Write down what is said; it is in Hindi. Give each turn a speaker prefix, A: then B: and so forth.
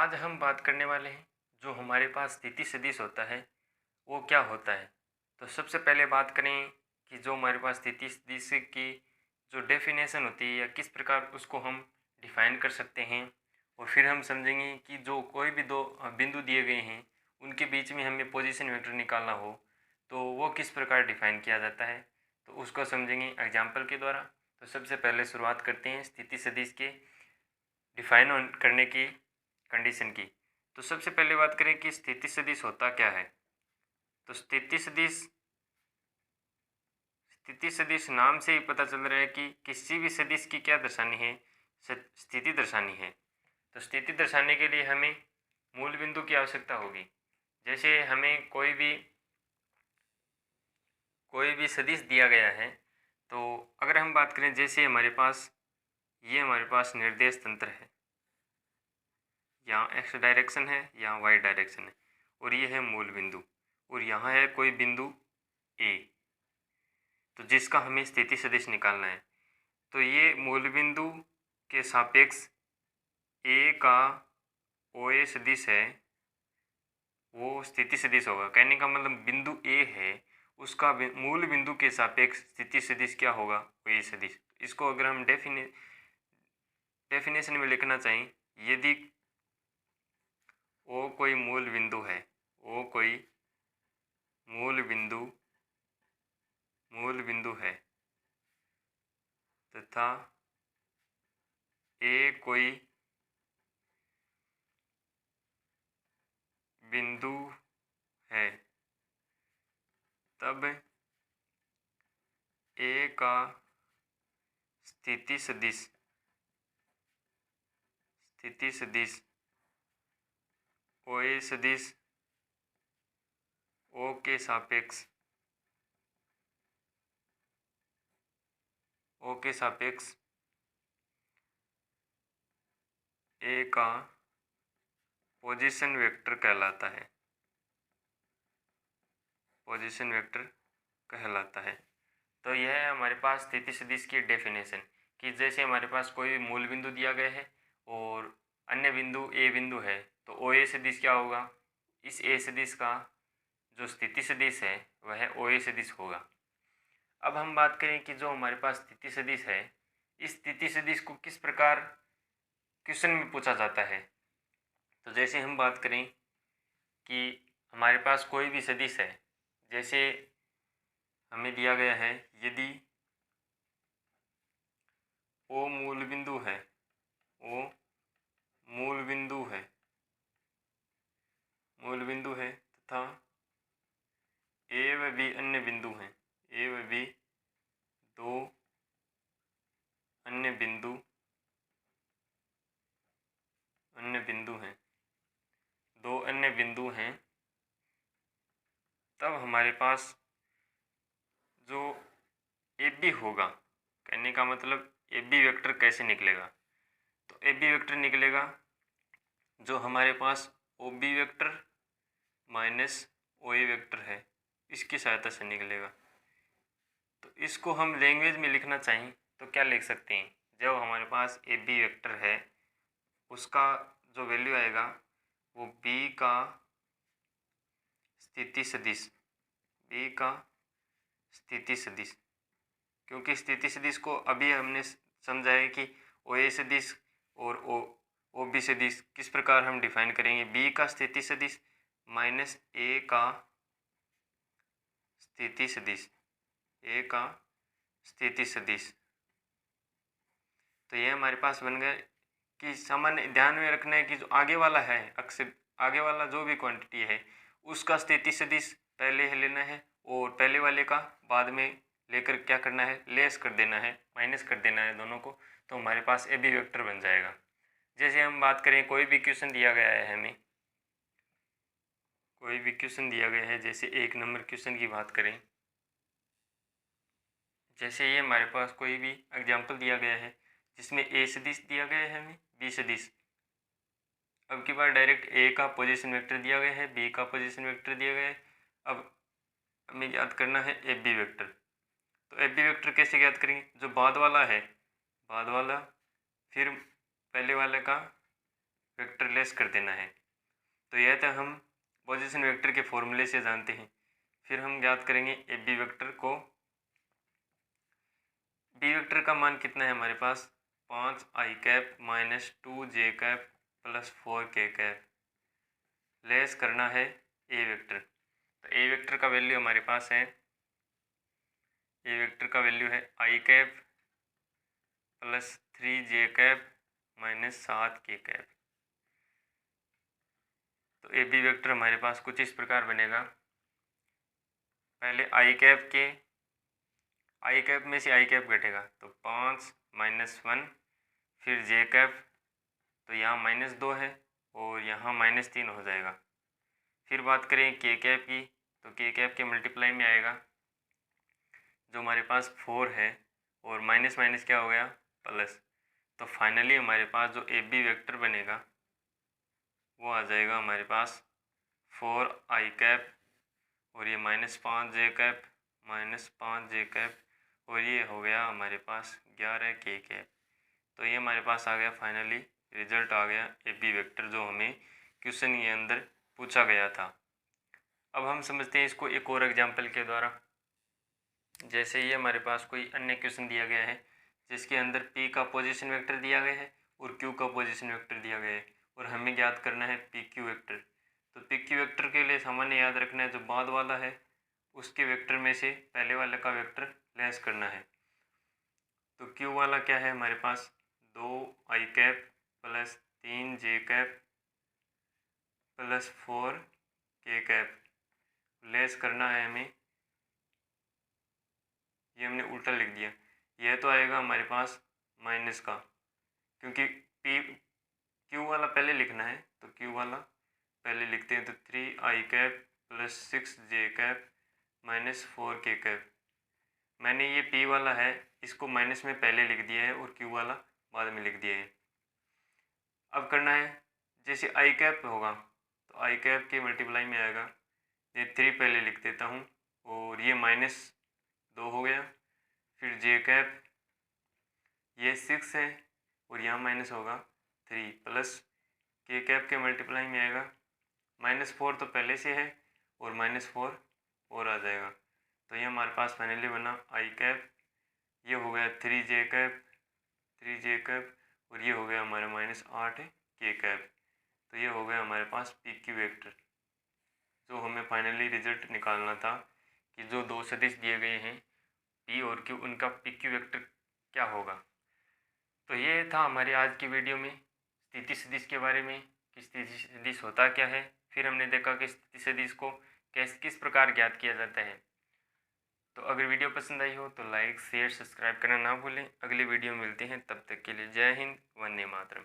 A: आज हम बात करने वाले हैं जो हमारे पास स्थिति सदिश होता है वो क्या होता है। तो सबसे पहले बात करें कि जो हमारे पास स्थिति सदिश की जो डेफिनेशन होती है या किस प्रकार उसको हम डिफाइन कर सकते हैं। और फिर हम समझेंगे कि जो कोई भी दो बिंदु दिए गए हैं उनके बीच में हमें पोजीशन वेक्टर निकालना हो तो वो किस प्रकार डिफाइन किया जाता है, तो उसको समझेंगे एग्जाम्पल के द्वारा। तो सबसे पहले शुरुआत करते हैं स्थिति सदिश के डिफाइन करने की कंडीशन की। तो सबसे पहले बात करें कि स्थिति सदिश होता क्या है। तो स्थिति सदिश नाम से ही पता चल रहा है कि किसी भी सदिश की क्या दर्शानी है, स्थिति दर्शानी है। तो स्थिति दर्शाने के लिए हमें मूल बिंदु की आवश्यकता होगी। जैसे हमें कोई भी सदिश दिया गया है, तो अगर हम बात करें जैसे हमारे पास निर्देश तंत्र है, यहाँ एक्स डायरेक्शन है, यहाँ वाई डायरेक्शन है, और ये है मूल बिंदु, और यहाँ है कोई बिंदु ए, तो जिसका हमें स्थिति सदिश निकालना है। तो ये मूल बिंदु के सापेक्ष ए का ओ ए सदिश है, वो स्थिति सदिश होगा। कहने का मतलब बिंदु ए है, उसका मूल बिंदु के सापेक्ष स्थिति सदिश क्या होगा, ओ ए सदिश। इसको अगर हम डेफिनेशन में लिखना चाहें, यदि ओ कोई मूल बिंदु है, ओ कोई मूल बिंदु है तथा ए कोई बिंदु है, तब ए का स्थिति सदिश ओ ए सदिश ओ के सापेक्ष ए का पोजीशन वेक्टर कहलाता है। तो यह है हमारे पास स्थिति सदिश की डेफिनेशन कि जैसे हमारे पास कोई मूल बिंदु दिया गया है और अन्य बिंदु ए बिंदु है, तो ओ ए सदिश क्या होगा, इस ए सदिश का जो स्थिति सदिश है वह ओ ए सदिश होगा। अब हम बात करें कि जो हमारे पास स्थिति सदिश है, इस स्थिति सदिश को किस प्रकार क्वेश्चन में पूछा जाता है। तो जैसे हम बात करें कि हमारे पास कोई भी सदिश है, जैसे हमें दिया गया है यदि ओ मूल बिंदु है तथा ए व बी अन्य बिंदु हैं, ए व बी दो अन्य बिंदु हैं, तब हमारे पास जो ए बी होगा, कहने का मतलब ए बी वेक्टर कैसे निकलेगा। तो ए बी वेक्टर निकलेगा जो हमारे पास O B vector minus O ए वेक्टर है, इसकी सहायता से निकलेगा। तो इसको हम लैंग्वेज में लिखना चाहें तो क्या लिख सकते हैं, जब हमारे पास ए बी वेक्टर है उसका जो वैल्यू आएगा वो बी का स्थिति सदिश, क्योंकि स्थिति सदिश को अभी हमने समझा है कि ओ ए सदिश और ओ बी सदिश किस प्रकार हम डिफाइन करेंगे। बी का स्थिति सदिश माइनस ए का स्थिति सदिश, तो ये हमारे पास बन गए कि सामान्य ध्यान में रखना है कि जो आगे वाला है अक्सर आगे वाला जो भी क्वांटिटी है उसका स्थिति सदिश पहले लेना है और पहले वाले का बाद में लेकर क्या करना है, लेस कर देना है, माइनस कर देना है दोनों को, तो हमारे पास ए बी वेक्टर बन जाएगा। जैसे हम बात करें कोई भी क्वेश्चन दिया गया है, हमें कोई भी क्वेश्चन दिया गया है, जैसे 1 नंबर क्वेश्चन की बात करें, जैसे ये हमारे पास कोई भी एग्जाम्पल दिया गया है जिसमें ए सदिश दिया गया है, हमें बी सदिश, अब की बार डायरेक्ट ए का पोजीशन वेक्टर दिया गया है, बी का पोजीशन वेक्टर दिया गया है। अब हमें याद करना है ए बी वेक्टर। तो ए बी वेक्टर कैसे याद करेंगे, जो बाद वाला है, बाद वाला फिर पहले वाले का वेक्टर लेस कर देना है। तो यह तो हम पोजीशन वेक्टर के फॉर्मूले से जानते हैं। फिर हम ज्ञात करेंगे ए बी वेक्टर को। बी वेक्टर का मान कितना है हमारे पास 5 आई कैप माइनस 2 जे कैप प्लस 4 के कैप लेस करना है ए वेक्टर। तो ए वेक्टर का वैल्यू हमारे पास है, ए वेक्टर का वैल्यू है आई कैप प्लस 3 जे कैप माइनस 7 के कैप। तो ए बी वेक्टर हमारे पास कुछ इस प्रकार बनेगा। पहले आई कैप में से आई कैप घटेगा तो 5 माइनस 1, फिर जे कैप, तो यहाँ -2 है और यहाँ -3 हो जाएगा। फिर बात करें के कैप की, तो के कैप के मल्टीप्लाई में आएगा जो हमारे पास 4 है और माइनस माइनस क्या हो गया प्लस। तो फाइनली हमारे पास जो ए बी वेक्टर बनेगा वो आ जाएगा हमारे पास 4 आई कैप और ये -5 जे कैप -5 जे कैप और ये हो गया हमारे पास 11 के कैप। तो ये हमारे पास आ गया, फाइनली रिजल्ट आ गया ए बी वेक्टर जो हमें क्वेश्चन के अंदर पूछा गया था। अब हम समझते हैं इसको एक और एग्जाम्पल के द्वारा। जैसे ये हमारे पास कोई अन्य क्वेश्चन दिया गया है जिसके अंदर पी का पोजीशन वेक्टर दिया गया है और क्यू का पोजीशन वेक्टर दिया गया है और हमें ज्ञात करना है पी क्यू वेक्टर। तो पी क्यू वेक्टर के लिए सामान्य याद रखना है जो बाद वाला है उसके वेक्टर में से पहले वाले का वेक्टर लेस करना है। तो क्यू वाला क्या है हमारे पास 2 आई कैप प्लस 3 जे कैप प्लस 4 के कैप लेस करना है हमें। ये हमने उल्टा लिख दिया, यह तो आएगा हमारे पास माइनस का, क्योंकि पी क्यू वाला पहले लिखना है तो क्यू वाला पहले लिखते हैं। तो 3 आई कैप प्लस 6 जे कैप माइनस 4 के कैप। मैंने ये पी वाला है इसको माइनस में पहले लिख दिया है और क्यू वाला बाद में लिख दिया है। अब करना है जैसे आई कैप होगा तो आई कैप के मल्टीप्लाई में आएगा, ये 3 पहले लिख देता हूँ और ये -2 हो गया। फिर जे कैप ये 6 है और यहाँ माइनस होगा 3 प्लस के कैप के मल्टीप्लाई में आएगा -4 तो पहले से है और -4 और आ जाएगा। तो ये हमारे पास फाइनली बना आई कैप, ये हो गया 3 जे कैप और ये हो गया हमारा -8 के कैप। तो ये हो गया हमारे पास पी क्यू वेक्टर जो हमें फाइनली रिजल्ट निकालना था कि जो दो सदिश दिए गए हैं पी और क्यू उनका पी क्यू वेक्टर क्या होगा। तो ये था हमारी आज की वीडियो में स्थिति सदिश के बारे में कि स्थिति सदिश होता क्या है। फिर हमने देखा कि स्थिति सदिश को किस प्रकार ज्ञात किया जाता है। तो अगर वीडियो पसंद आई हो तो लाइक शेयर सब्सक्राइब करना ना भूलें। अगली वीडियो में मिलते हैं, तब तक के लिए जय हिंद, वंदे मातरम।